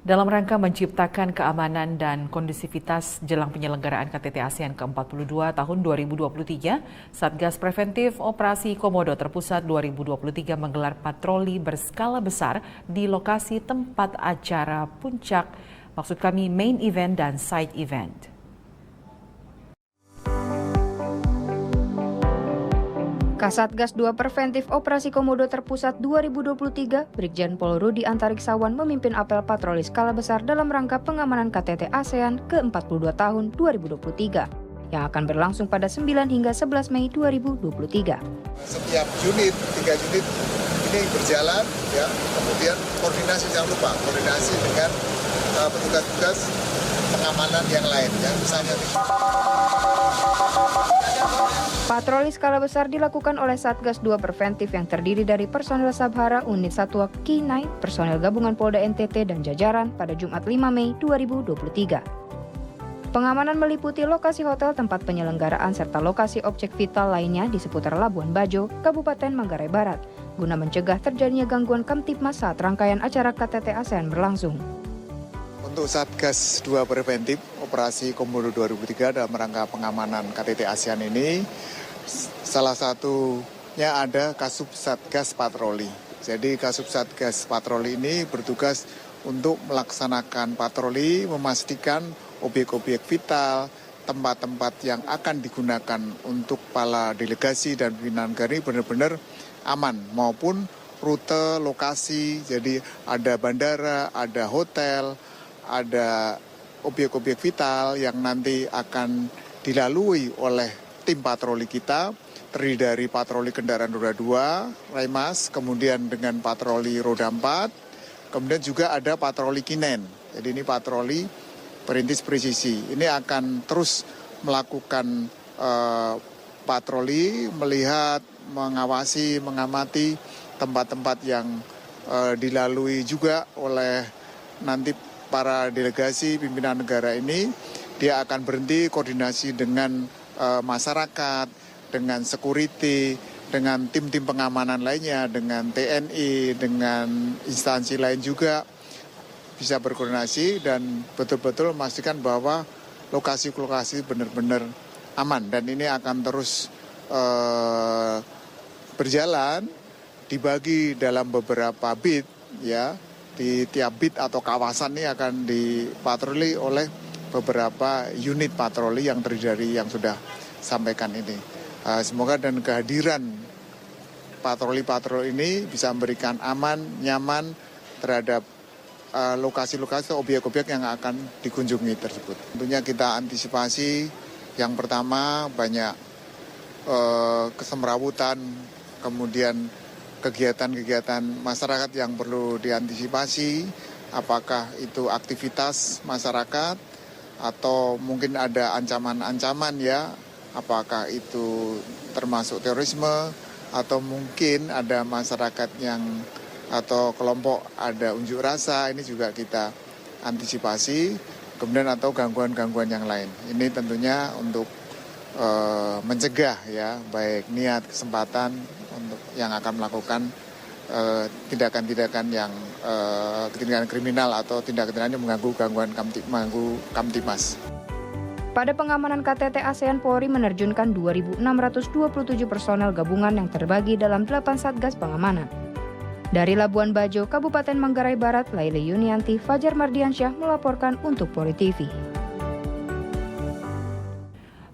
Dalam rangka menciptakan keamanan dan kondusivitas jelang penyelenggaraan KTT ASEAN ke-42 tahun 2023, Satgas Preventif Operasi Komodo Terpusat 2023 menggelar patroli berskala besar di lokasi tempat acara puncak, maksud kami main event dan side event. Kasatgas 2 Preventif Operasi Komodo Terpusat 2023, Brigjen Pol Rudi Antariksawan memimpin apel patroli skala besar dalam rangka pengamanan KTT ASEAN ke-42 tahun 2023 yang akan berlangsung pada 9 hingga 11 Mei 2023. Setiap unit, 3 unit ini berjalan, ya. Kemudian koordinasi, jangan lupa koordinasi dengan petugas-petugas pengamanan yang lain, ya. Misalnya patroli skala besar dilakukan oleh Satgas 2 Preventif yang terdiri dari personel Sabhara Unit Satwa K9, personel gabungan Polda NTT dan jajaran pada Jumat 5 Mei 2023. Pengamanan meliputi lokasi hotel tempat penyelenggaraan serta lokasi objek vital lainnya di seputar Labuan Bajo, Kabupaten Manggarai Barat, guna mencegah terjadinya gangguan Kamtipmas saat rangkaian acara KTT ASEAN berlangsung. untuk Satgas 2 Preventif Operasi Komodo 2003 dalam rangka pengamanan KTT ASEAN ini, salah satunya ada Kasubsatgas Patroli. Jadi Kasubsatgas Patroli ini bertugas untuk melaksanakan patroli, memastikan objek-objek vital, tempat-tempat yang akan digunakan untuk para delegasi dan pimpinan negara ini benar-benar aman, maupun rute, lokasi, jadi ada bandara, ada hotel, ada objek-objek vital yang nanti akan dilalui oleh tim patroli kita, terdiri dari patroli kendaraan roda 2, Raimas, kemudian dengan patroli roda 4, kemudian juga ada patroli Kinen. Jadi ini patroli perintis presisi. Ini akan terus melakukan patroli, melihat, mengawasi, mengamati tempat-tempat yang dilalui juga oleh nanti para delegasi pimpinan negara ini. Dia akan berhenti koordinasi dengan masyarakat, dengan security, dengan tim-tim pengamanan lainnya, dengan TNI, dengan instansi lain juga bisa berkoordinasi dan betul-betul memastikan bahwa lokasi-lokasi benar-benar aman. Dan ini akan terus berjalan, dibagi dalam beberapa beat, ya. Di tiap beat atau kawasan ini akan dipatroli oleh beberapa unit patroli yang terdiri dari yang sudah sampaikan ini. Semoga dan kehadiran patroli-patroli ini bisa memberikan aman, nyaman terhadap lokasi-lokasi atau objek-objek yang akan dikunjungi tersebut. Tentunya kita antisipasi yang pertama banyak kesemrawutan, kemudian kegiatan-kegiatan masyarakat yang perlu diantisipasi, apakah itu aktivitas masyarakat atau mungkin ada ancaman-ancaman, ya, apakah itu termasuk terorisme atau mungkin ada masyarakat yang atau kelompok ada unjuk rasa, ini juga kita antisipasi, kemudian atau gangguan-gangguan yang lain. Ini tentunya untuk mencegah, ya, baik niat, kesempatan untuk yang akan melakukan tindakan-tindakan yang tindakan kriminal atau tindakan-tindakan yang mengganggu Kamtipmas. Pada pengamanan KTT ASEAN, Polri menerjunkan 2.627 personel gabungan yang terbagi dalam 8 satgas pengamanan. Dari Labuan Bajo, Kabupaten Manggarai Barat, Laili Yunianti, Fajar Mardiansyah melaporkan untuk Polri TV.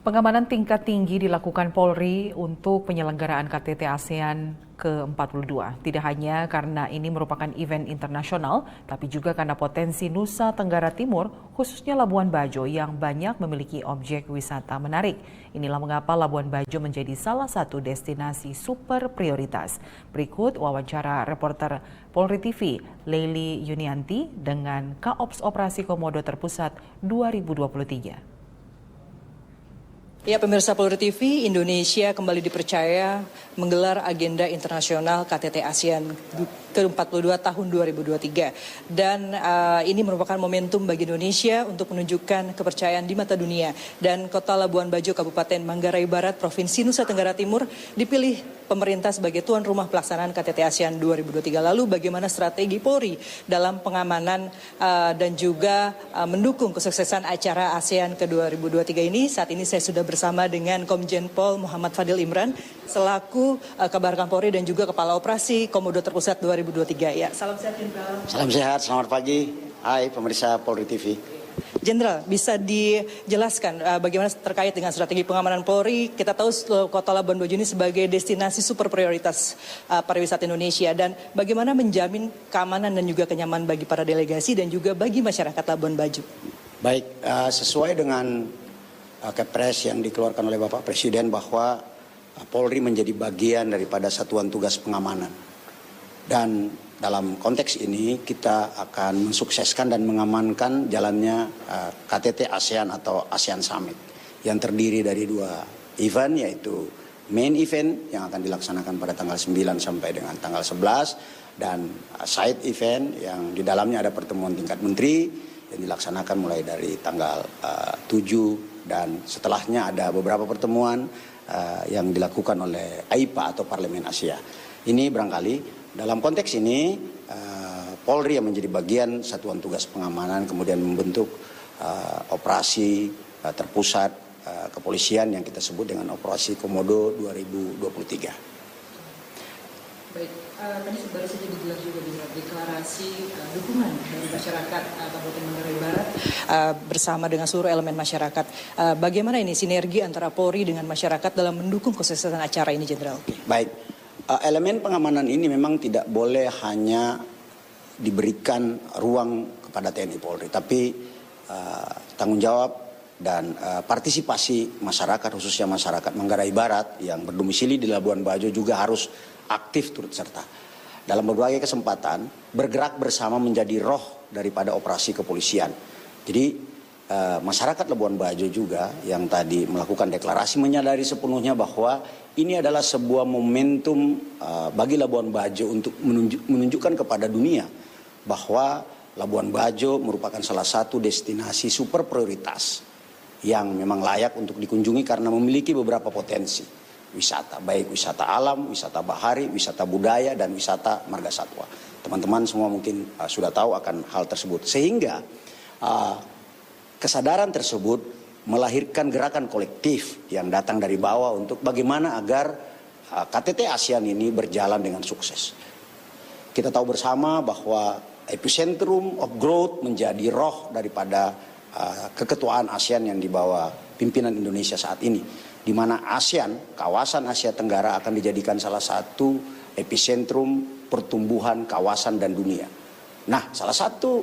Pengamanan tingkat tinggi dilakukan Polri untuk penyelenggaraan KTT ASEAN ke-42. Tidak hanya karena ini merupakan event internasional, tapi juga karena potensi Nusa Tenggara Timur, khususnya Labuan Bajo yang banyak memiliki objek wisata menarik. Inilah mengapa Labuan Bajo menjadi salah satu destinasi super prioritas. Berikut wawancara reporter Polri TV, Laili Yunianti dengan Kaops Operasi Komodo Terpusat 2023. Ya, pemirsa Polri TV, Indonesia kembali dipercaya menggelar agenda internasional KTT ASEAN ke-42 tahun 2023. Dan ini merupakan momentum bagi Indonesia untuk menunjukkan kepercayaan di mata dunia. Dan Kota Labuan Bajo, Kabupaten Manggarai Barat, Provinsi Nusa Tenggara Timur dipilih pemerintah sebagai tuan rumah pelaksanaan KTT ASEAN 2023. Lalu bagaimana strategi Polri dalam pengamanan dan juga mendukung kesuksesan acara ASEAN ke 2023 ini? Saat ini saya sudah bersama dengan Komjen Pol Muhammad Fadil Imran selaku Kabar Kampolri dan juga Kepala Operasi Komodo Terpusat 2023. Ya, salam sehat Jenderal. Salam sehat, selamat pagi. Hai pemirsa Polri TV. Jenderal, bisa dijelaskan bagaimana terkait dengan strategi pengamanan Polri? Kita tahu Kota Labuan Bajo ini sebagai destinasi super prioritas pariwisata Indonesia, dan bagaimana menjamin keamanan dan juga kenyamanan bagi para delegasi dan juga bagi masyarakat Labuan Bajo? Baik, sesuai dengan Kepres yang dikeluarkan oleh Bapak Presiden bahwa Polri menjadi bagian daripada Satuan Tugas Pengamanan. Dan dalam konteks ini kita akan mensukseskan dan mengamankan jalannya KTT ASEAN atau ASEAN Summit yang terdiri dari 2 event, yaitu main event yang akan dilaksanakan pada tanggal 9 sampai dengan tanggal 11 dan side event yang di dalamnya ada pertemuan tingkat menteri yang dilaksanakan mulai dari tanggal 7 dan setelahnya ada beberapa pertemuan yang dilakukan oleh AIPA atau Parlemen Asia. Ini barangkali dalam konteks ini Polri yang menjadi bagian Satuan Tugas Pengamanan kemudian membentuk operasi terpusat kepolisian yang kita sebut dengan Operasi Komodo 2023. Baik, tadi baru saja digelar juga deklarasi dukungan dari masyarakat Kabupaten Manggarai Barat bersama dengan seluruh elemen masyarakat. Bagaimana ini sinergi antara Polri dengan masyarakat dalam mendukung kesuksesan acara ini, Jenderal? Baik. Elemen pengamanan ini memang tidak boleh hanya diberikan ruang kepada TNI Polri, tapi tanggung jawab dan partisipasi masyarakat, khususnya masyarakat Manggarai Barat yang berdomisili di Labuan Bajo juga harus aktif turut serta. Dalam berbagai kesempatan bergerak bersama menjadi roh daripada operasi kepolisian. Jadi masyarakat Labuan Bajo juga yang tadi melakukan deklarasi menyadari sepenuhnya bahwa ini adalah sebuah momentum bagi Labuan Bajo untuk menunjukkan kepada dunia bahwa Labuan Bajo merupakan salah satu destinasi super prioritas yang memang layak untuk dikunjungi karena memiliki beberapa potensi wisata, baik wisata alam, wisata bahari, wisata budaya, dan wisata marga satwa. Teman-teman semua mungkin sudah tahu akan hal tersebut. Sehingga kesadaran tersebut melahirkan gerakan kolektif yang datang dari bawah untuk bagaimana agar KTT ASEAN ini berjalan dengan sukses. Kita tahu bersama bahwa epicentrum of growth menjadi roh daripada keketuaan ASEAN yang dibawa pimpinan Indonesia saat ini, di mana ASEAN, kawasan Asia Tenggara akan dijadikan salah satu epicentrum pertumbuhan kawasan dan dunia. Nah, salah satu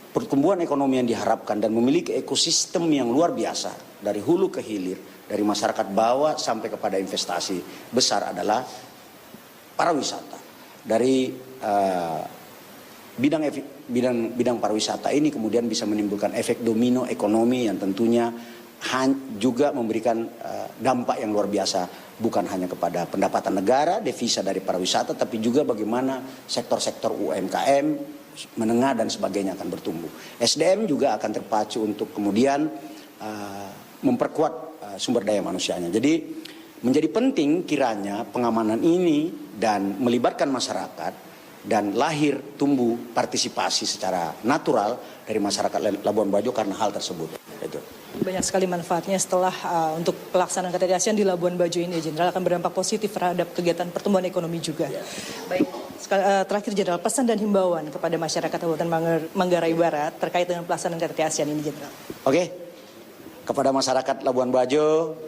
pertumbuhan ekonomi yang diharapkan dan memiliki ekosistem yang luar biasa dari hulu ke hilir, dari masyarakat bawah sampai kepada investasi besar adalah pariwisata. Dari bidang pariwisata ini kemudian bisa menimbulkan efek domino ekonomi yang tentunya juga memberikan dampak yang luar biasa bukan hanya kepada pendapatan negara, devisa dari pariwisata, tapi juga bagaimana sektor-sektor UMKM menengah dan sebagainya akan bertumbuh. SDM juga akan terpacu untuk kemudian memperkuat sumber daya manusianya. Jadi menjadi penting kiranya pengamanan ini dan melibatkan masyarakat dan lahir tumbuh partisipasi secara natural dari masyarakat Labuan Bajo karena hal tersebut. Itu. Banyak sekali manfaatnya setelah untuk pelaksanaan KTT ASEAN di Labuan Bajo ini, Jenderal, akan berdampak positif terhadap kegiatan pertumbuhan ekonomi juga. Baik, terakhir Jenderal, pesan dan himbauan kepada masyarakat Kabupaten Manggarai Barat terkait dengan pelaksanaan KTT ASEAN ini, Jenderal. Oke, kepada masyarakat Labuan Bajo,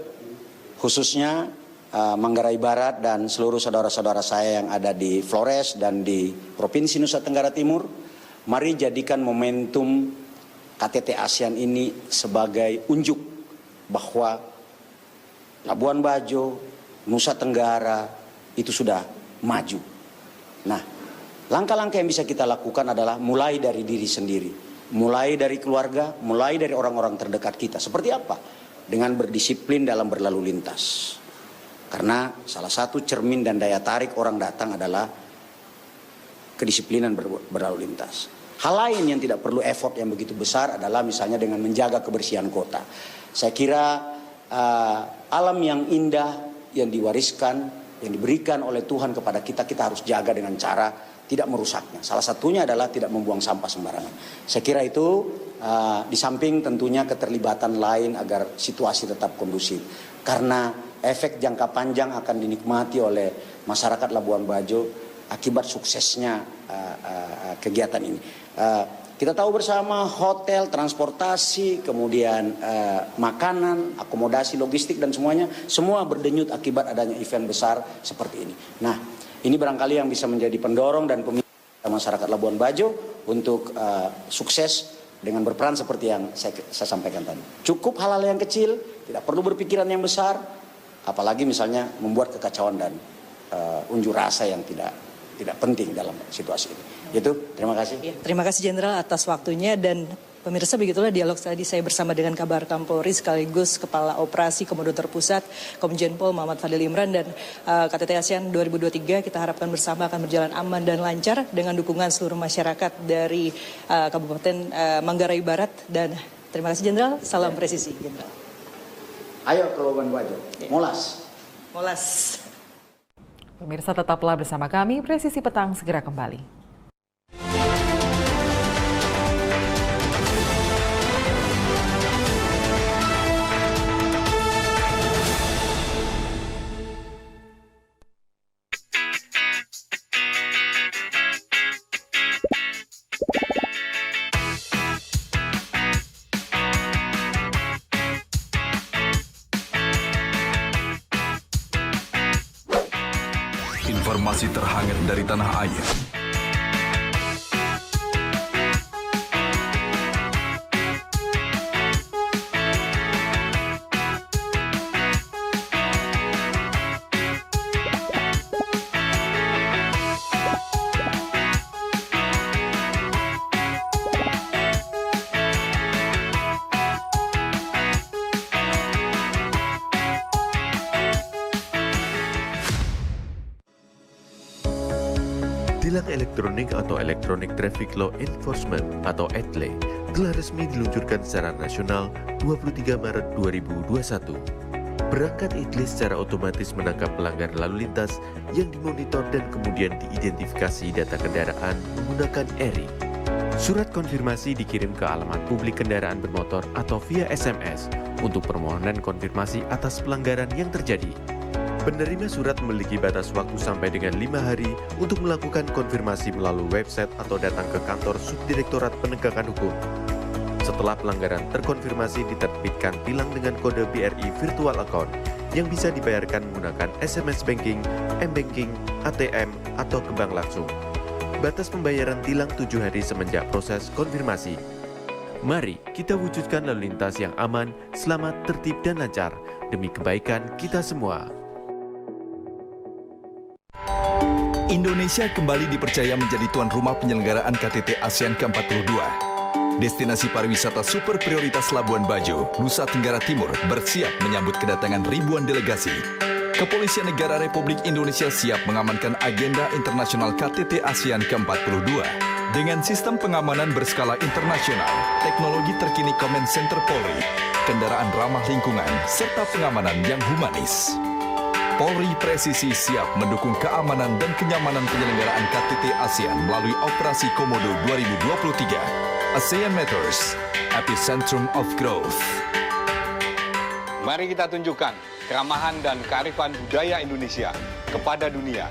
khususnya Manggarai Barat dan seluruh saudara-saudara saya yang ada di Flores dan di Provinsi Nusa Tenggara Timur, mari jadikan momentum KTT ASEAN ini sebagai unjuk bahwa Labuan Bajo, Nusa Tenggara itu sudah maju. Nah, langkah-langkah yang bisa kita lakukan adalah mulai dari diri sendiri, mulai dari keluarga, mulai dari orang-orang terdekat kita. Seperti apa? Dengan berdisiplin dalam berlalu lintas. Karena salah satu cermin dan daya tarik orang datang adalah kedisiplinan berlalu lintas. Hal lain yang tidak perlu effort yang begitu besar adalah misalnya dengan menjaga kebersihan kota. Saya kira alam yang indah, yang diwariskan, yang diberikan oleh Tuhan kepada kita, kita harus jaga dengan cara tidak merusaknya. Salah satunya adalah tidak membuang sampah sembarangan. Saya kira itu di samping tentunya keterlibatan lain agar situasi tetap kondusif. Karena efek jangka panjang akan dinikmati oleh masyarakat Labuan Bajo akibat suksesnya kegiatan ini. Kita tahu bersama hotel, transportasi, kemudian makanan, akomodasi, logistik dan semuanya, semua berdenyut akibat adanya event besar seperti ini. Nah, ini barangkali yang bisa menjadi pendorong dan pemicu masyarakat Labuan Bajo untuk sukses dengan berperan seperti yang saya sampaikan tadi. Cukup hal-hal yang kecil, tidak perlu berpikiran yang besar, apalagi misalnya membuat kekacauan dan unjuk rasa yang tidak penting dalam situasi ini. Itu, terima kasih. Ya, terima kasih Jenderal atas waktunya, dan pemirsa begitulah dialog tadi saya bersama dengan Kabar Kampolri sekaligus Kepala Operasi Komodo Terpusat Komjen Pol Muhammad Fadil Imran, dan KTT ASEAN 2023 kita harapkan bersama akan berjalan aman dan lancar dengan dukungan seluruh masyarakat dari Kabupaten Manggarai Barat. Dan terima kasih Jenderal, salam presisi Jenderal. Ayo ke Labuan Bajo, Molas. Molas. Pemirsa tetaplah bersama kami, Presisi Petang segera kembali. Informasi terhangat dari tanah air. Tilang elektronik atau Electronic Traffic Law Enforcement atau ETLE telah resmi diluncurkan secara nasional 23 Maret 2021. Perangkat ETLE secara otomatis menangkap pelanggar lalu lintas yang dimonitor dan kemudian diidentifikasi data kendaraan menggunakan ERI. Surat konfirmasi dikirim ke alamat publik kendaraan bermotor atau via SMS untuk permohonan konfirmasi atas pelanggaran yang terjadi. Penerima surat memiliki batas waktu sampai dengan 5 hari untuk melakukan konfirmasi melalui website atau datang ke kantor Subdirektorat Penegakan Hukum. Setelah pelanggaran terkonfirmasi, diterbitkan tilang dengan kode BRI Virtual Account yang bisa dibayarkan menggunakan SMS Banking, M-Banking, ATM, atau ke bank langsung. Batas pembayaran tilang 7 hari semenjak proses konfirmasi. Mari kita wujudkan lalu lintas yang aman, selamat, tertib, dan lancar demi kebaikan kita semua. Indonesia kembali dipercaya menjadi tuan rumah penyelenggaraan KTT ASEAN ke-42. Destinasi pariwisata super prioritas Labuan Bajo, Nusa Tenggara Timur bersiap menyambut kedatangan ribuan delegasi. Kepolisian Negara Republik Indonesia siap mengamankan agenda internasional KTT ASEAN ke-42 dengan sistem pengamanan berskala internasional, teknologi terkini Command Center Polri, kendaraan ramah lingkungan, serta pengamanan yang humanis. Polri Presisi siap mendukung keamanan dan kenyamanan penyelenggaraan KTT ASEAN melalui Operasi Komodo 2023. ASEAN Matters, Epicentrum of Growth. Mari kita tunjukkan keramahan dan kearifan budaya Indonesia kepada dunia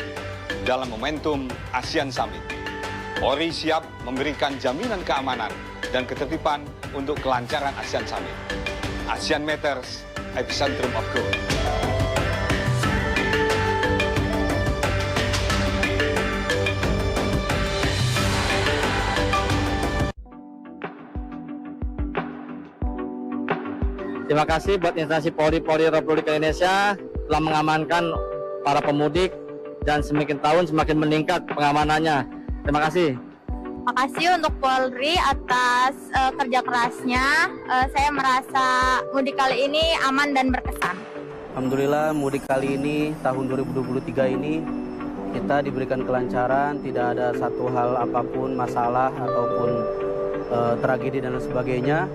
dalam momentum ASEAN Summit. Polri siap memberikan jaminan keamanan dan ketertiban untuk kelancaran ASEAN Summit. ASEAN Matters, Epicentrum of Growth. Terima kasih buat instansi Polri Republik Indonesia telah mengamankan para pemudik dan semakin tahun semakin meningkat pengamanannya. Terima kasih. Terima kasih untuk Polri atas kerja kerasnya. Saya merasa mudik kali ini aman dan berkesan. Alhamdulillah mudik kali ini tahun 2023 ini kita diberikan kelancaran, tidak ada satu hal apapun masalah ataupun tragedi dan sebagainya.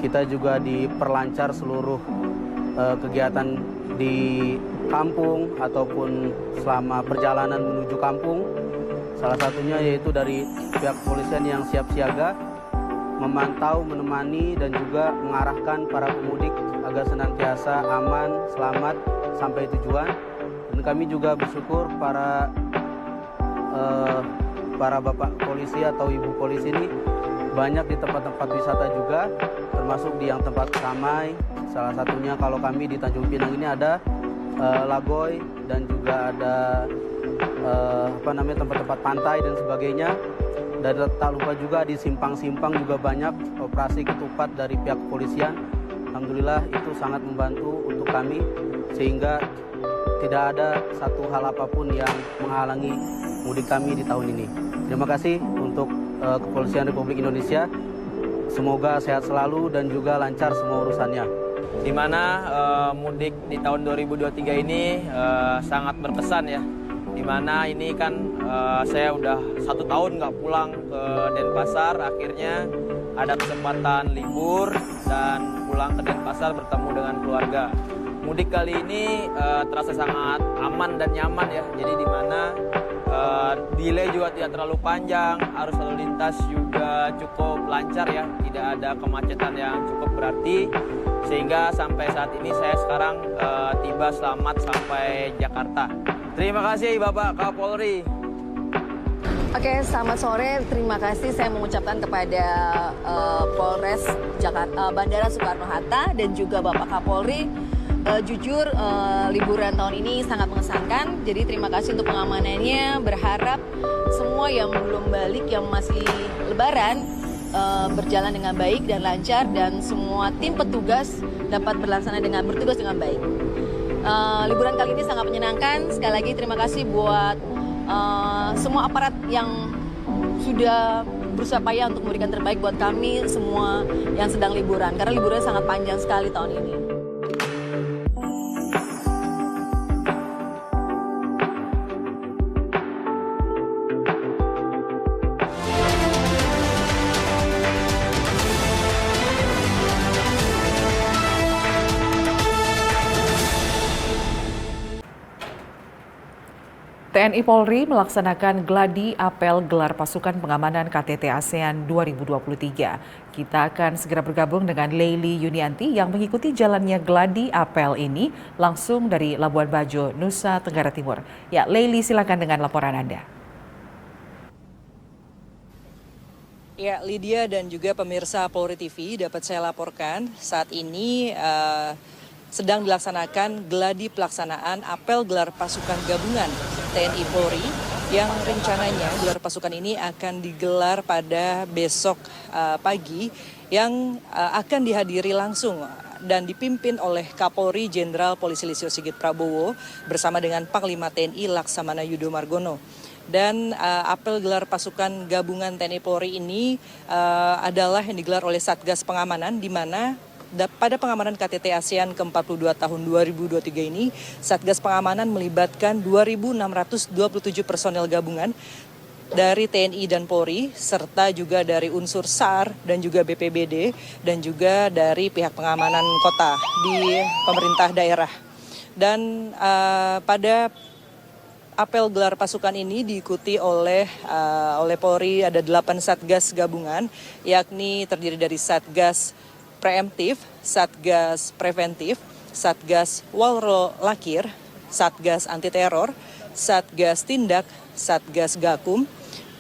Kita juga diperlancar seluruh kegiatan di kampung ataupun selama perjalanan menuju kampung. Salah satunya yaitu dari pihak kepolisian yang siap siaga, memantau, menemani, dan juga mengarahkan para pemudik agar senantiasa aman, selamat sampai tujuan. Dan kami juga bersyukur para bapak polisi atau ibu polisi ini banyak di tempat-tempat wisata juga, termasuk di yang tempat ramai. Salah satunya kalau kami di Tanjung Pinang ini ada Lagoy dan juga ada tempat-tempat pantai dan sebagainya. Dan tak lupa juga di simpang-simpang juga banyak operasi ketupat dari pihak kepolisian. Alhamdulillah itu sangat membantu untuk kami sehingga tidak ada satu hal apapun yang menghalangi mudik kami di tahun ini. Terima kasih untuk Kepolisian Republik Indonesia. Semoga sehat selalu dan juga lancar semua urusannya. Di mana mudik di tahun 2023 ini sangat berkesan ya. Di mana ini kan saya udah 1 tahun nggak pulang ke Denpasar, akhirnya ada kesempatan libur dan pulang ke Denpasar bertemu dengan keluarga. Mudik kali ini terasa sangat aman dan nyaman ya. Jadi di mana delay juga tidak terlalu panjang, arus lalu lintas juga cukup lancar ya, tidak ada kemacetan yang cukup berarti. Sehingga sampai saat ini saya sekarang tiba selamat sampai Jakarta. Terima kasih Bapak Kapolri. Oke, selamat sore. Terima kasih saya mengucapkan kepada Polres Jakarta, Bandara Soekarno-Hatta dan juga Bapak Kapolri. Jujur liburan tahun ini sangat mengesankan. Jadi terima kasih untuk pengamanannya. Berharap semua yang belum balik, yang masih lebaran, berjalan dengan baik dan lancar dan semua tim petugas dapat bertugas dengan baik. Liburan kali ini sangat menyenangkan. Sekali lagi terima kasih buat semua aparat yang sudah berusaha payah untuk memberikan terbaik buat kami semua yang sedang liburan. Karena liburan sangat panjang sekali tahun ini. TNI Polri melaksanakan gladi apel gelar pasukan pengamanan KTT ASEAN 2023. Kita akan segera bergabung dengan Leili Yunianti yang mengikuti jalannya gladi apel ini langsung dari Labuan Bajo, Nusa Tenggara Timur. Ya, Leili, silakan dengan laporan Anda. Ya, Lydia dan juga pemirsa Polri TV, dapat saya laporkan saat ini sedang dilaksanakan gladi pelaksanaan apel gelar pasukan gabungan TNI Polri yang rencananya gelar pasukan ini akan digelar pada besok pagi yang akan dihadiri langsung dan dipimpin oleh Kapolri Jenderal Polisi Listio Sigit Prabowo bersama dengan Panglima TNI Laksamana Yudo Margono. Dan apel gelar pasukan gabungan TNI Polri ini adalah yang digelar oleh Satgas Pengamanan, di mana pada pengamanan KTT ASEAN ke-42 tahun 2023 ini, Satgas Pengamanan melibatkan 2.627 personel gabungan dari TNI dan Polri, serta juga dari unsur SAR dan juga BPBD, dan juga dari pihak pengamanan kota di pemerintah daerah. Dan pada apel gelar pasukan ini diikuti oleh Polri ada 8 Satgas gabungan, yakni terdiri dari Satgas Preemptif, Satgas Preventif, Satgas Walro Lakir, Satgas Anti Teror, Satgas Tindak, Satgas Gakum,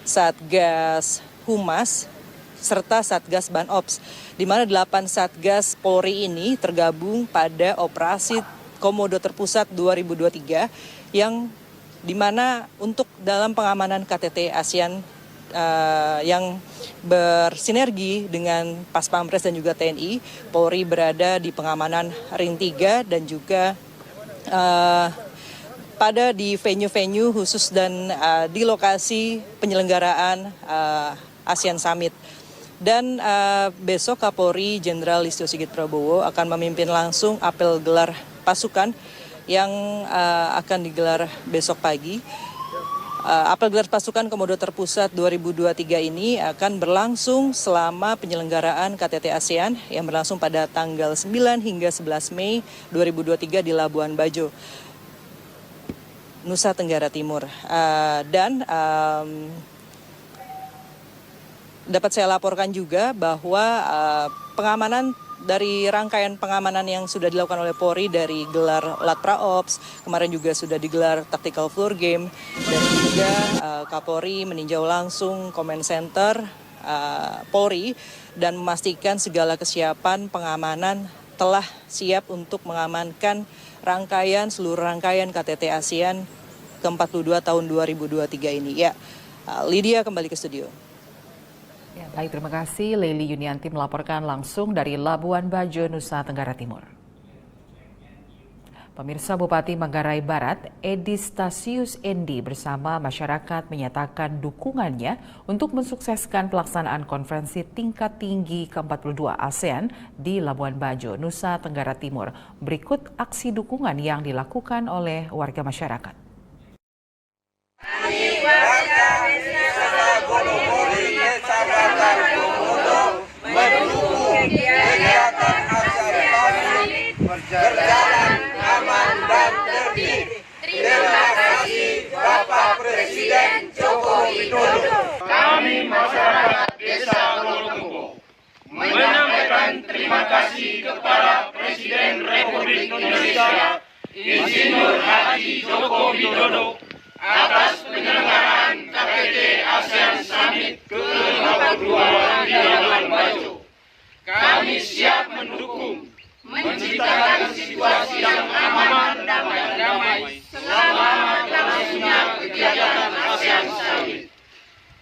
Satgas Humas, serta Satgas Banops, di mana 8 Satgas Polri ini tergabung pada operasi Komodo Terpusat 2023 yang di mana untuk dalam pengamanan KTT ASEAN yang bersinergi dengan Pas Pampres dan juga TNI, Polri berada di pengamanan Ring 3 dan juga pada di venue-venue khusus dan di lokasi penyelenggaraan ASEAN Summit. Dan besok Kapolri Jenderal Listio Sigit Prabowo akan memimpin langsung apel gelar pasukan yang akan digelar besok pagi. Apel gelar pasukan Komodo Terpusat 2023 ini akan berlangsung selama penyelenggaraan KTT ASEAN yang berlangsung pada tanggal 9 hingga 11 Mei 2023 di Labuan Bajo. Nusa Tenggara Timur. Dapat saya laporkan juga bahwa pengamanan dari rangkaian pengamanan yang sudah dilakukan oleh Polri dari gelar Latpraops, kemarin juga sudah digelar Tactical Floor Game, dan juga Kapolri meninjau langsung Command Center Polri dan memastikan segala kesiapan pengamanan telah siap untuk mengamankan seluruh rangkaian KTT ASEAN ke-42 tahun 2023 ini. Ya, Lydia kembali ke studio. Ya, baik, terima kasih. Leili Yunianti melaporkan langsung dari Labuan Bajo, Nusa Tenggara Timur. Pemirsa, Bupati Manggarai Barat, Edi Stasius Endi bersama masyarakat menyatakan dukungannya untuk mensukseskan pelaksanaan konferensi tingkat tinggi ke-42 ASEAN di Labuan Bajo, Nusa Tenggara Timur. Berikut aksi dukungan yang dilakukan oleh warga masyarakat. Berjalan aman dan tertib. Terima kasih Bapak Presiden Joko Widodo. Kami masyarakat Desa Golongkumpo menyampaikan terima kasih kepada Presiden Republik Indonesia Insinyur Haji Joko Widodo atas penyelenggaraan KTT ASEAN Summit ke-52 di Labuan Bajo. Kami siap mendukung menciptakan situasi yang aman dan damai selama berlangsungnya kegiatan ASEAN Summit.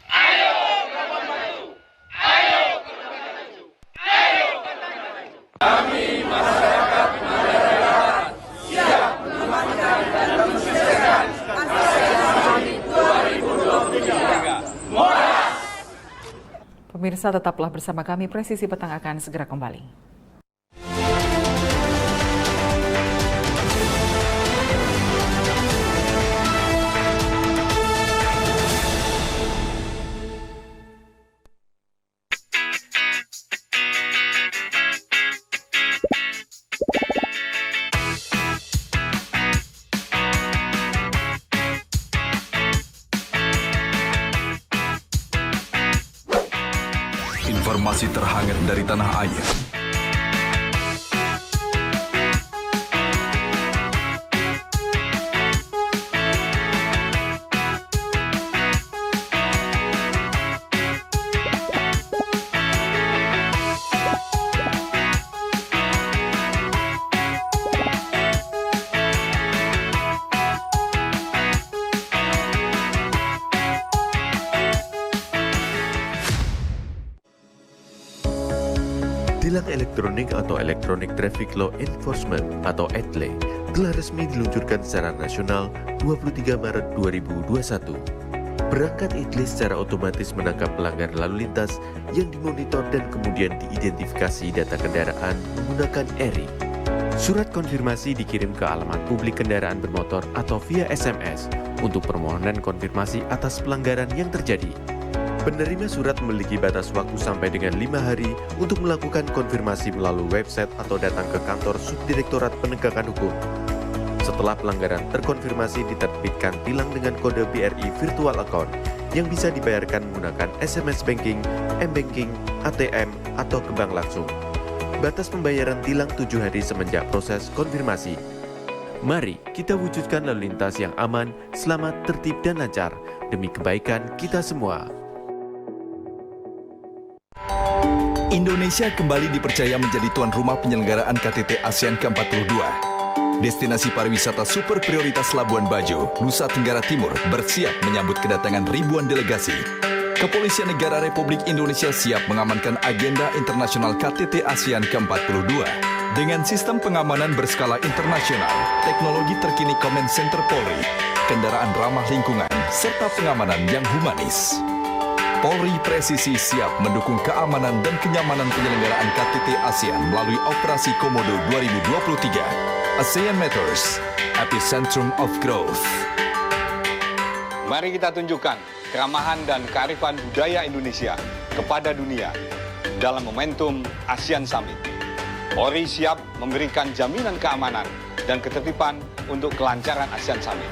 Ayo Labuan Bajo, ayo Labuan Bajo, ayo Labuan Bajo. Kami masyarakat Manggarai Barat siap mengamankan dan mensukseskan ASEAN Summit 2023. Moras. Pemirsa, tetaplah bersama kami. Presisi Petang akan segera kembali. Informasi terhangat dari tanah air. Tilang elektronik atau Electronic Traffic Law Enforcement atau ETLE telah resmi diluncurkan secara nasional 23 Maret 2021. Perangkat ETLE secara otomatis menangkap pelanggar lalu lintas yang dimonitor dan kemudian diidentifikasi data kendaraan menggunakan ERI. Surat konfirmasi dikirim ke alamat publik kendaraan bermotor atau via SMS untuk permohonan konfirmasi atas pelanggaran yang terjadi. Penerima surat memiliki batas waktu sampai dengan 5 hari untuk melakukan konfirmasi melalui website atau datang ke kantor Subdirektorat Penegakan Hukum. Setelah pelanggaran terkonfirmasi, diterbitkan tilang dengan kode BRI Virtual Account yang bisa dibayarkan menggunakan SMS Banking, M-Banking, ATM, atau ke bank langsung. Batas pembayaran tilang 7 hari semenjak proses konfirmasi. Mari kita wujudkan lalu lintas yang aman, selamat, tertib, dan lancar demi kebaikan kita semua. Indonesia kembali dipercaya menjadi tuan rumah penyelenggaraan KTT ASEAN ke-42. Destinasi pariwisata super prioritas Labuan Bajo, Nusa Tenggara Timur bersiap menyambut kedatangan ribuan delegasi. Kepolisian Negara Republik Indonesia siap mengamankan agenda internasional KTT ASEAN ke-42 dengan sistem pengamanan berskala internasional, teknologi terkini Command Center Polri, kendaraan ramah lingkungan, serta pengamanan yang humanis. Polri presisi siap mendukung keamanan dan kenyamanan penyelenggaraan KTT ASEAN melalui Operasi Komodo 2023. ASEAN Matters, Epicentrum of Growth. Mari kita tunjukkan keramahan dan kearifan budaya Indonesia kepada dunia dalam momentum ASEAN Summit. Polri siap memberikan jaminan keamanan dan ketertiban untuk kelancaran ASEAN Summit.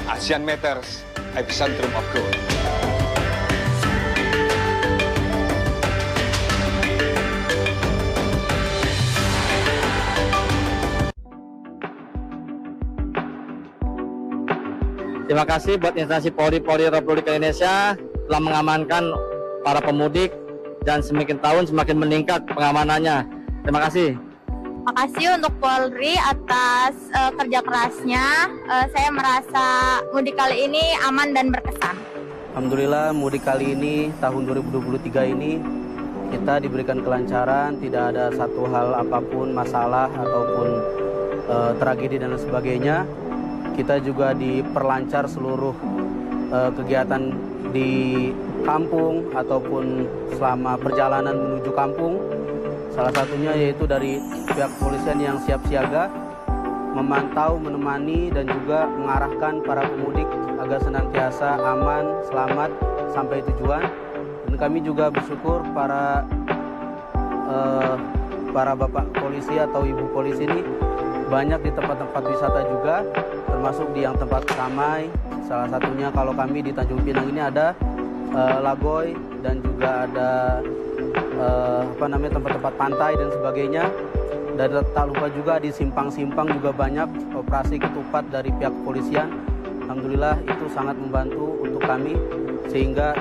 ASEAN Matters, Epicentrum of Growth. Terima kasih buat instansi Polri Republik Indonesia telah mengamankan para pemudik dan semakin tahun semakin meningkat pengamanannya. Terima kasih. Makasih untuk Polri atas kerja kerasnya. Saya merasa mudik kali ini aman dan berkesan. Alhamdulillah mudik kali ini tahun 2023 ini kita diberikan kelancaran, tidak ada satu hal apapun masalah ataupun tragedi dan sebagainya. Kita juga diperlancar seluruh kegiatan di kampung ataupun selama perjalanan menuju kampung. Salah satunya yaitu dari pihak kepolisian yang siap siaga, memantau, menemani, dan juga mengarahkan para pemudik agar senantiasa aman, selamat, sampai tujuan. Dan kami juga bersyukur para bapak polisi atau ibu polisi ini banyak di tempat-tempat wisata juga, termasuk di yang tempat ramai. Salah satunya kalau kami di Tanjung Pinang ini ada Lagoy dan juga ada tempat-tempat pantai dan sebagainya. Dan tak lupa juga di simpang-simpang juga banyak operasi ketupat dari pihak kepolisian. Alhamdulillah itu sangat membantu untuk kami sehingga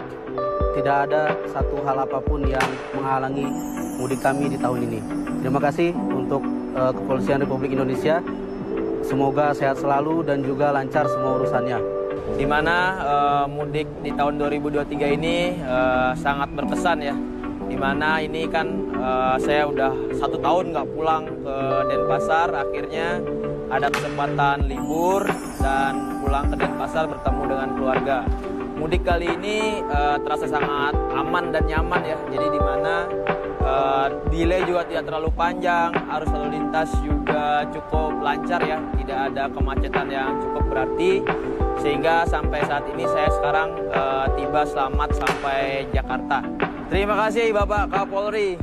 tidak ada satu hal apapun yang menghalangi mudik kami di tahun ini. Terima kasih untuk Kepolisian Republik Indonesia. Semoga sehat selalu dan juga lancar semua urusannya. Di mana mudik di tahun 2023 ini sangat berkesan ya. Di mana ini kan saya udah 1 tahun nggak pulang ke Denpasar, akhirnya ada kesempatan libur dan pulang ke Denpasar bertemu dengan keluarga. Mudik kali ini terasa sangat aman dan nyaman ya. Jadi di mana delay juga tidak terlalu panjang, arus lalu lintas juga cukup lancar ya, tidak ada kemacetan yang cukup berarti, sehingga sampai saat ini saya sekarang tiba selamat sampai Jakarta. Terima kasih Bapak Kapolri.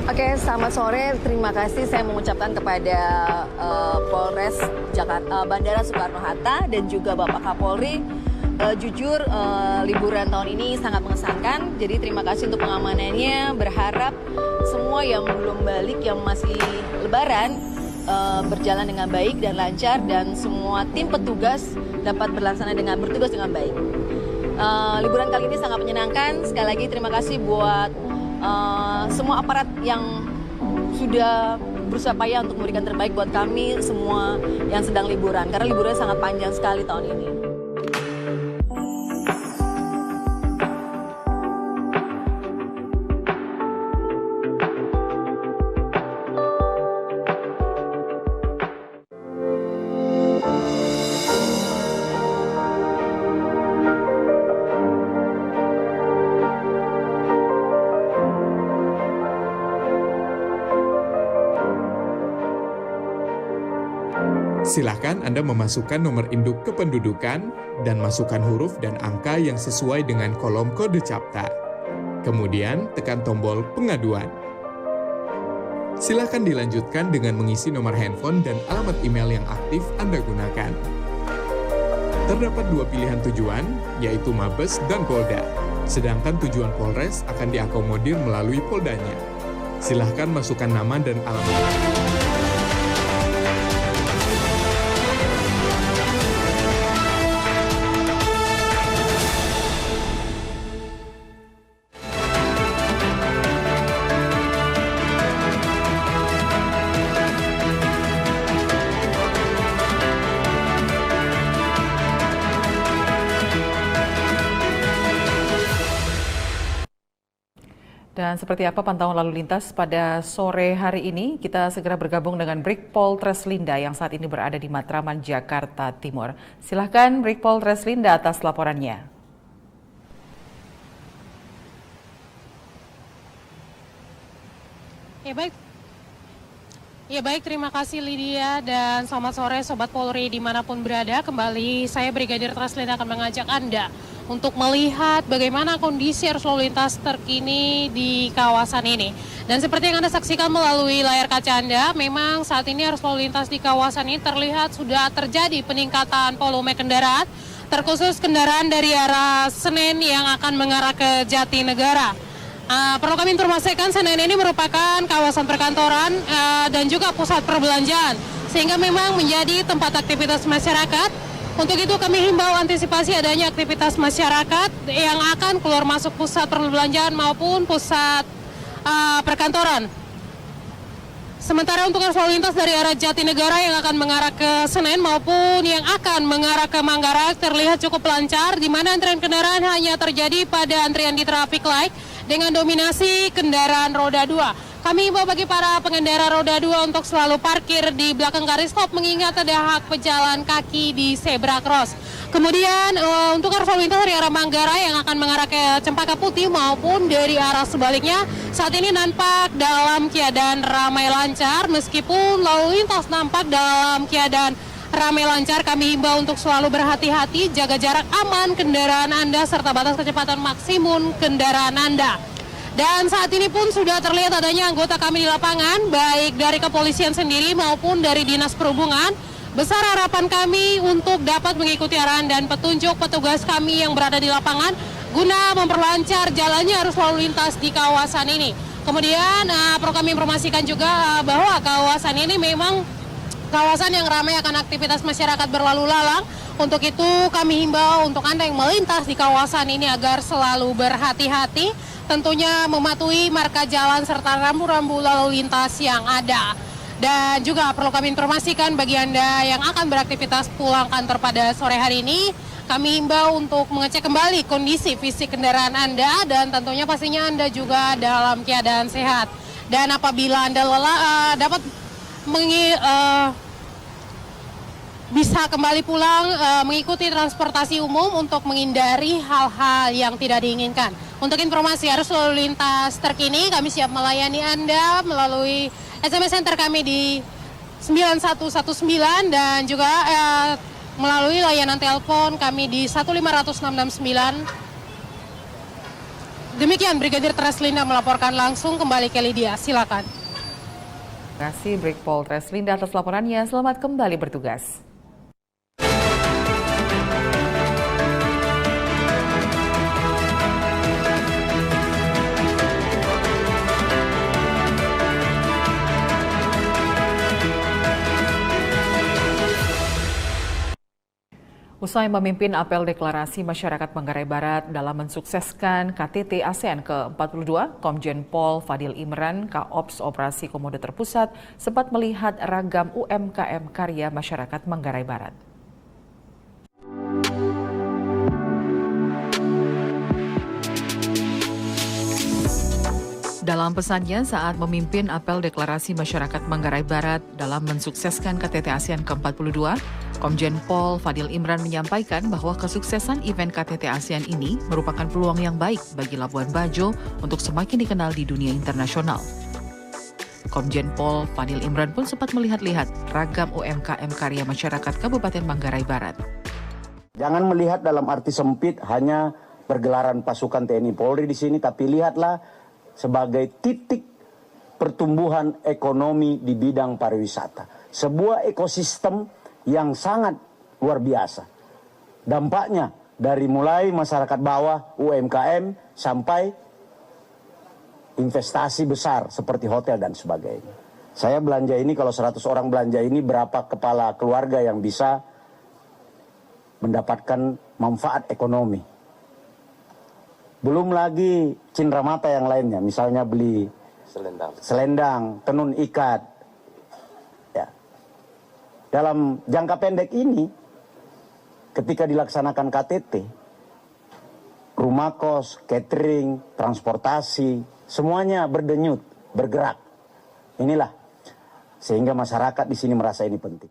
Oke, selamat sore. Terima kasih saya mengucapkan kepada Polres Jakarta, Bandara Soekarno-Hatta dan juga Bapak Kapolri. Jujur liburan tahun ini sangat mengesankan. Jadi terima kasih untuk pengamanannya. Berharap semua yang belum balik, yang masih lebaran, berjalan dengan baik dan lancar, dan semua tim petugas dapat bertugas dengan baik. Liburan kali ini sangat menyenangkan. Sekali lagi terima kasih buat semua aparat yang sudah berusaha payah untuk memberikan terbaik buat kami semua yang sedang liburan, karena liburannya sangat panjang sekali tahun ini. Silakan Anda memasukkan nomor induk kependudukan dan masukkan huruf dan angka yang sesuai dengan kolom kode CAPTA. Kemudian tekan tombol pengaduan. Silakan dilanjutkan dengan mengisi nomor handphone dan alamat email yang aktif Anda gunakan. Terdapat 2 pilihan tujuan, yaitu Mabes dan Polda. Sedangkan tujuan Polres akan diakomodir melalui Poldanya. Silakan masukkan nama dan alamat. Dan seperti apa pantauan lalu lintas pada sore hari ini? Kita segera bergabung dengan Brigpol Treslinda yang saat ini berada di Matraman, Jakarta Timur. Silahkan Brigpol Treslinda atas laporannya. Ya baik, terima kasih Lydia dan selamat sore Sobat Polri dimanapun berada. Kembali saya Brigadir Treslinda akan mengajak Anda untuk melihat bagaimana kondisi arus lalu lintas terkini di kawasan ini. Dan seperti yang Anda saksikan melalui layar kaca Anda, memang saat ini arus lalu lintas di kawasan ini terlihat sudah terjadi peningkatan volume kendaraan, terkhusus kendaraan dari arah Senen yang akan mengarah ke Jatinegara. Perlu kami informasikan, Senen ini merupakan kawasan perkantoran dan juga pusat perbelanjaan, sehingga memang menjadi tempat aktivitas masyarakat. Untuk itu kami himbau antisipasi adanya aktivitas masyarakat yang akan keluar masuk pusat perbelanjaan maupun pusat perkantoran. Sementara untuk arus lalu lintas dari arah Jatinegara yang akan mengarah ke Senen maupun yang akan mengarah ke Manggarai terlihat cukup lancar, di mana antrian kendaraan hanya terjadi pada antrian di traffic light dengan dominasi kendaraan roda 2. Kami himbau bagi para pengendara roda 2 untuk selalu parkir di belakang garis stop, mengingat ada hak pejalan kaki di zebra cross. Kemudian untuk arus lalu lintas dari arah Manggarai yang akan mengarah ke Cempaka Putih maupun dari arah sebaliknya saat ini nampak dalam keadaan ramai lancar, meskipun lalu lintas nampak dalam keadaan ramai lancar. Kami himbau untuk selalu berhati-hati, jaga jarak aman kendaraan Anda serta batas kecepatan maksimum kendaraan Anda. Dan saat ini pun sudah terlihat adanya anggota kami di lapangan, baik dari kepolisian sendiri maupun dari Dinas Perhubungan. Besar harapan kami untuk dapat mengikuti arahan dan petunjuk petugas kami yang berada di lapangan guna memperlancar jalannya arus lalu lintas di kawasan ini. Kemudian perlu kami informasikan juga bahwa kawasan ini memang kawasan yang ramai akan aktivitas masyarakat berlalu lalang. Untuk itu kami himbau untuk Anda yang melintas di kawasan ini agar selalu berhati-hati, tentunya mematuhi marka jalan serta rambu-rambu lalu lintas yang ada. Dan juga perlu kami informasikan bagi Anda yang akan beraktivitas pulang kantor pada sore hari ini, kami himbau untuk mengecek kembali kondisi fisik kendaraan Anda dan tentunya pastinya Anda juga dalam keadaan sehat. Dan apabila Anda lelah, dapat bisa kembali pulang mengikuti transportasi umum untuk menghindari hal-hal yang tidak diinginkan. Untuk informasi arus lalu lintas terkini, kami siap melayani Anda melalui SMS Center kami di 9119 dan juga melalui layanan telepon kami di 1506669. Demikian Brigadir Treslinda melaporkan langsung, kembali ke Lydia, silakan. Terima kasih Brigpol Treslinda atas laporannya. Selamat kembali bertugas. Usai memimpin apel deklarasi masyarakat Manggarai Barat dalam mensukseskan KTT ASEAN ke-42, Komjen Pol Fadil Imran, Kaops Operasi Komodo Terpusat, sempat melihat ragam UMKM karya masyarakat Manggarai Barat. Dalam pesannya saat memimpin apel deklarasi masyarakat Manggarai Barat dalam mensukseskan KTT ASEAN ke-42, Komjen Pol Fadil Imran menyampaikan bahwa kesuksesan event KTT ASEAN ini merupakan peluang yang baik bagi Labuan Bajo untuk semakin dikenal di dunia internasional. Komjen Pol Fadil Imran pun sempat melihat-lihat ragam UMKM karya masyarakat Kabupaten Manggarai Barat. Jangan melihat dalam arti sempit hanya pergelaran pasukan TNI Polri di sini, tapi lihatlah sebagai titik pertumbuhan ekonomi di bidang pariwisata. Sebuah ekosistem yang sangat luar biasa. Dampaknya dari mulai masyarakat bawah, UMKM, sampai investasi besar seperti hotel dan sebagainya. Saya belanja ini, kalau 100 orang belanja ini, berapa kepala keluarga yang bisa mendapatkan manfaat ekonomi. Belum lagi cindramata yang lainnya, misalnya beli selendang, tenun ikat. Ya. Dalam jangka pendek ini, ketika dilaksanakan KTT, rumah kos, catering, transportasi, semuanya berdenyut, bergerak. Inilah, sehingga masyarakat di sini merasa ini penting.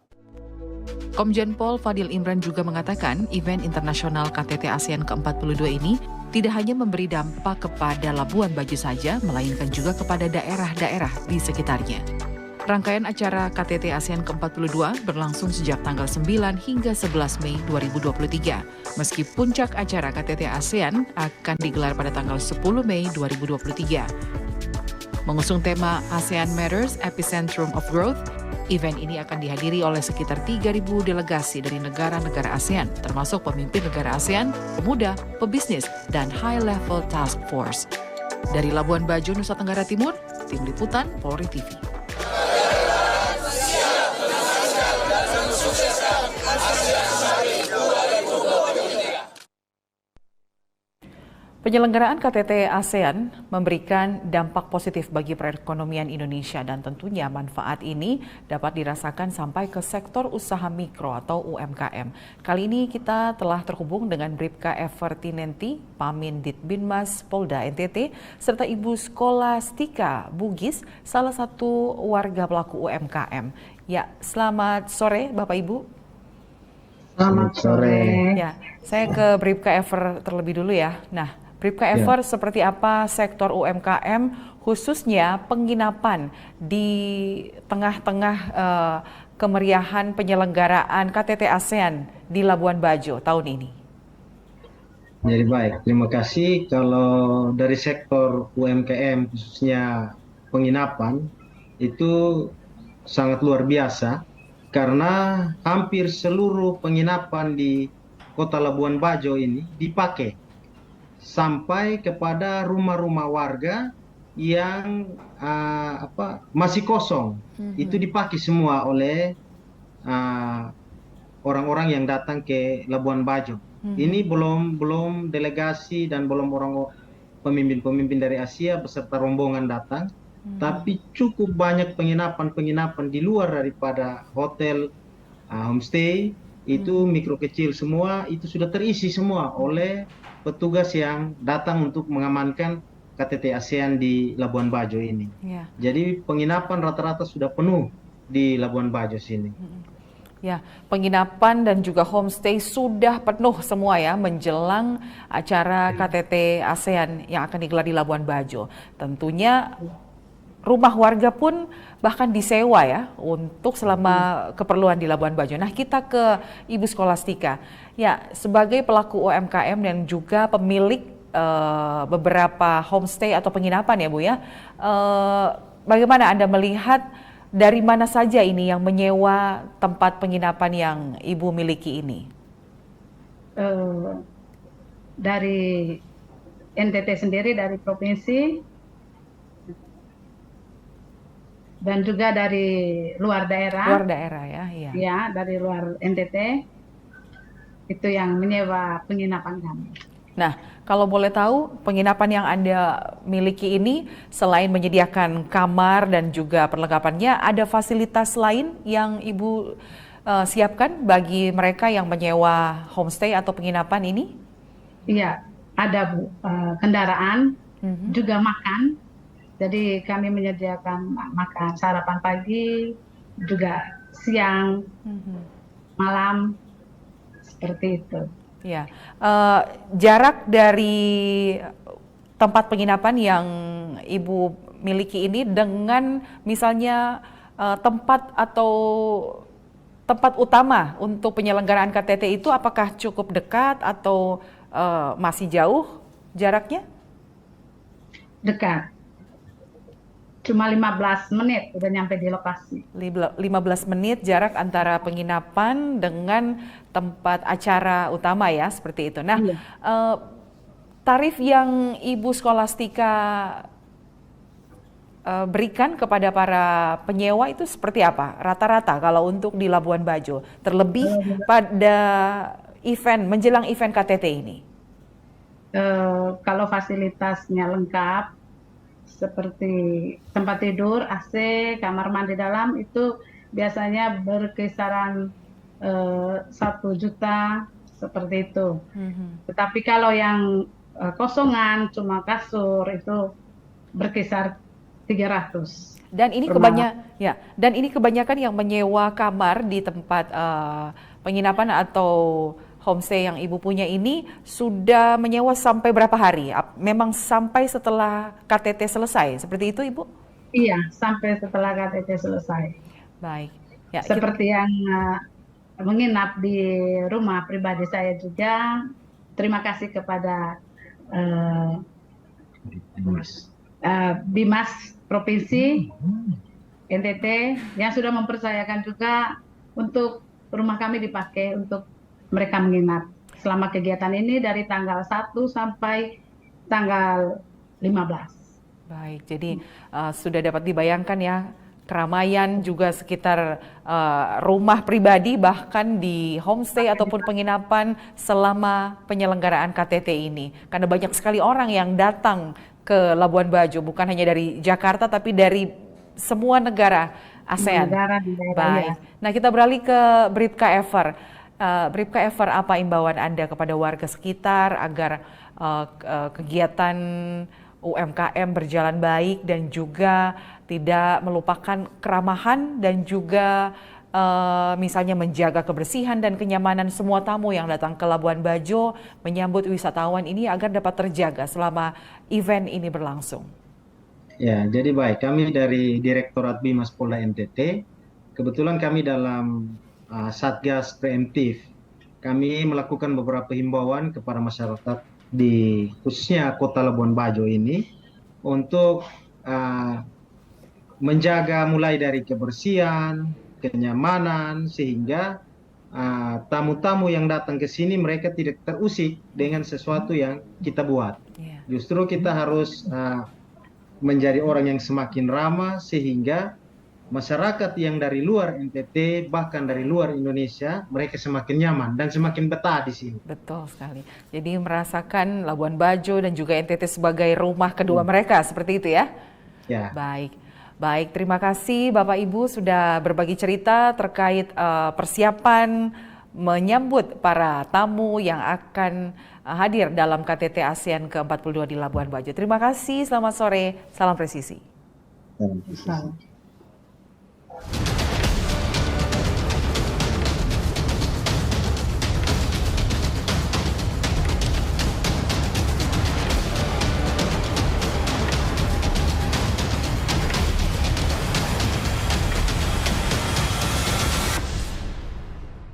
Komjen Pol Fadil Imran juga mengatakan event internasional KTT ASEAN ke-42 ini tidak hanya memberi dampak kepada Labuan Bajo saja, melainkan juga kepada daerah-daerah di sekitarnya. Rangkaian acara KTT ASEAN ke-42 berlangsung sejak tanggal 9 hingga 11 Mei 2023. Meski puncak acara KTT ASEAN akan digelar pada tanggal 10 Mei 2023. Mengusung tema ASEAN Matters Epicentrum of Growth, event ini akan dihadiri oleh sekitar 3.000 delegasi dari negara-negara ASEAN, termasuk pemimpin negara ASEAN, pemuda, pebisnis, dan high-level task force. Dari Labuan Bajo, Nusa Tenggara Timur, Tim Liputan Polri TV. Penyelenggaraan KTT ASEAN memberikan dampak positif bagi perekonomian Indonesia dan tentunya manfaat ini dapat dirasakan sampai ke sektor usaha mikro atau UMKM. Kali ini kita telah terhubung dengan Bribka Evertinenti, Pamin Ditbinmas Polda NTT, serta Ibu Skolastika Bugis, salah satu warga pelaku UMKM. Ya, selamat sore Bapak Ibu. Selamat sore. Ya, saya ke Bribka Ever terlebih dulu ya. Nah, Bribka Ever, seperti apa sektor UMKM khususnya penginapan di tengah-tengah kemeriahan penyelenggaraan KTT ASEAN di Labuan Bajo tahun ini? Jadi baik, terima kasih. Kalau dari sektor UMKM khususnya penginapan itu sangat luar biasa karena hampir seluruh penginapan di Kota Labuan Bajo ini dipakai sampai kepada rumah-rumah warga yang masih kosong. Itu dipakai semua oleh orang-orang yang datang ke Labuan Bajo. Ini belum delegasi dan belum orang pemimpin-pemimpin dari Asia beserta rombongan datang, tapi cukup banyak penginapan-penginapan di luar daripada hotel, homestay, itu mikro kecil semua, itu sudah terisi semua oleh petugas yang datang untuk mengamankan KTT ASEAN di Labuan Bajo ini. Ya. Jadi penginapan rata-rata sudah penuh di Labuan Bajo sini. Ya, penginapan dan juga homestay sudah penuh semua ya menjelang acara KTT ASEAN yang akan digelar di Labuan Bajo. Tentunya rumah warga pun bahkan disewa ya untuk selama keperluan di Labuan Bajo. Nah, kita ke Ibu Skolastika. Ya, sebagai pelaku UMKM dan juga pemilik beberapa homestay atau penginapan ya Bu ya, bagaimana Anda melihat dari mana saja ini yang menyewa tempat penginapan yang Ibu miliki ini? Dari NTT sendiri, dari provinsi, dan juga dari luar daerah. Luar daerah ya, iya. Ya, dari luar NTT. Itu yang menyewa penginapan kami. Nah, kalau boleh tahu penginapan yang Anda miliki ini selain menyediakan kamar dan juga perlengkapannya, ada fasilitas lain yang Ibu siapkan bagi mereka yang menyewa homestay atau penginapan ini? Iya, ada Bu, kendaraan, juga makan. Jadi kami menyediakan makan sarapan pagi, juga siang, malam, seperti itu. Ya, jarak dari tempat penginapan yang Ibu miliki ini dengan misalnya tempat atau tempat utama untuk penyelenggaraan KTT itu apakah cukup dekat atau masih jauh jaraknya? Dekat. Cuma 15 menit udah nyampe di lokasi. 15 menit jarak antara penginapan dengan tempat acara utama ya, seperti itu. Nah, tarif yang Ibu Skolastika berikan kepada para penyewa itu seperti apa? Rata-rata kalau untuk di Labuan Bajo, terlebih pada event, menjelang event KTT ini. Kalau fasilitasnya lengkap, seperti tempat tidur, AC, kamar mandi dalam, itu biasanya berkisaran 1 juta, seperti itu. Tetapi kalau yang kosongan, cuma kasur, itu berkisar 300. Dan ini kebanyakan yang menyewa kamar di tempat penginapan atau homestay yang Ibu punya ini sudah menyewa sampai berapa hari? Memang sampai setelah KTT selesai, seperti itu Ibu? Iya, sampai setelah KTT selesai. Baik. Ya, Seperti yang menginap di rumah pribadi saya juga. Terima kasih kepada Bimas Provinsi NTT yang sudah mempercayakan juga untuk rumah kami dipakai untuk mereka menginap selama kegiatan ini dari tanggal 1 sampai tanggal 15. Baik, jadi sudah dapat dibayangkan ya, keramaian juga sekitar rumah pribadi, bahkan di homestay ataupun penginapan selama penyelenggaraan KTT ini. Karena banyak sekali orang yang datang ke Labuan Bajo, bukan hanya dari Jakarta tapi dari semua negara ASEAN. Baik. Nah, kita beralih ke Bribka Ever. Bribka Ever, apa imbauan Anda kepada warga sekitar agar kegiatan UMKM berjalan baik dan juga tidak melupakan keramahan dan juga misalnya menjaga kebersihan dan kenyamanan semua tamu yang datang ke Labuan Bajo menyambut wisatawan ini agar dapat terjaga selama event ini berlangsung? Ya, jadi baik. Kami dari Direktorat Bimas Polda NTT, kebetulan kami dalam Satgas Preemptif, kami melakukan beberapa himbauan kepada masyarakat di khususnya Kota Labuan Bajo ini untuk menjaga mulai dari kebersihan, kenyamanan, sehingga tamu-tamu yang datang ke sini mereka tidak terusik dengan sesuatu yang kita buat. Justru kita harus menjadi orang yang semakin ramah sehingga masyarakat yang dari luar NTT bahkan dari luar Indonesia mereka semakin nyaman dan semakin betah di sini. Betul sekali. Jadi merasakan Labuan Bajo dan juga NTT sebagai rumah kedua mereka, seperti itu ya? Ya. Baik, terima kasih Bapak Ibu sudah berbagi cerita terkait persiapan menyambut para tamu yang akan hadir dalam KTT ASEAN ke-42 di Labuan Bajo. Terima kasih, selamat sore, salam presisi. Salam presisi.